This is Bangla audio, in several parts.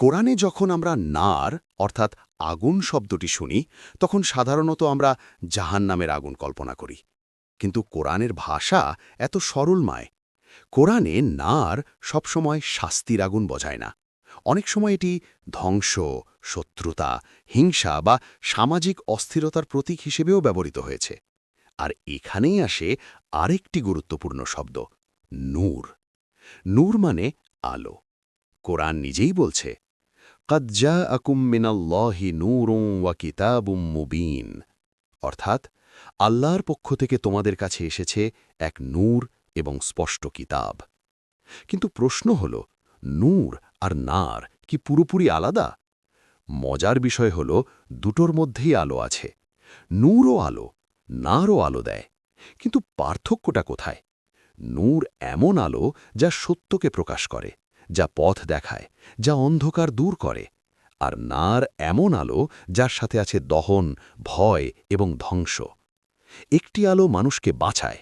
কোরআনে যখন আমরা নার অর্থাৎ আগুন শব্দটি শুনি তখন সাধারণত আমরা জাহান্নামের আগুন কল্পনা করি। কিন্তু কোরআনের ভাষা এত সরলমায়। কোরআনে নার সবসময় শাস্তির আগুন বোঝায় না। অনেক সময় এটি ধ্বংস, শত্রুতা, হিংসা বা সামাজিক অস্থিরতার প্রতীক হিসেবেও ব্যবহৃত হয়েছে। আর এখানেই আসে আরেকটি গুরুত্বপূর্ণ শব্দ, নূর। নূর মানে আলো। কোরআন নিজেই বলছে, قد جاءكم من الله نور وكتاب مبين, অর্থাৎ আল্লাহর পক্ষ থেকে তোমাদের কাছে এসেছে এক নূর এবং স্পষ্ট কিতাব। কিন্তু প্রশ্ন হল, নূর আর নার কি পুরোপুরি আলাদা? মজার বিষয় হল দুটোর মধ্যেই আলো আছে। নূরও আলো, নারও আলো দেয়। কিন্তু পার্থক্যটা কোথায়? নূর এমন আলো যা সত্যকে প্রকাশ করে, যা পথ দেখায়, যা অন্ধকার দূর করে। আর নার এমন আলো যার সাথে আছে দহন, ভয় এবং ধ্বংস। একটি আলো মানুষকে বাঁচায়,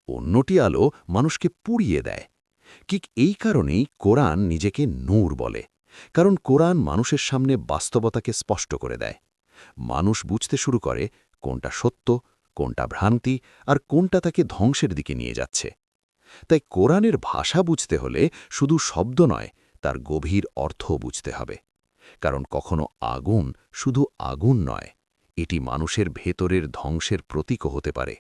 অন্যটি আলো মানুষকে পুড়িয়ে দেয়। ঠিক এই কারণেই কোরআন নিজেকে নূর বলে, কারণ কোরআন মানুষের সামনে বাস্তবতাকে স্পষ্ট করে দেয়। মানুষ বুঝতে শুরু করে কোনটা সত্য, কোনটা ভ্রান্তি, আর কোনটা তাকে ধ্বংসের দিকে নিয়ে যাচ্ছে। তাই কোরআনের ভাষা বুঝতে হলে শুধু শব্দ নয়, তার গভীর অর্থ বুঝতে হবে। কারণ কখনো আগুন শুধু আগুন নয়, এটি মানুষের ভেতরের ধ্বংসের প্রতীকও হতে পারে।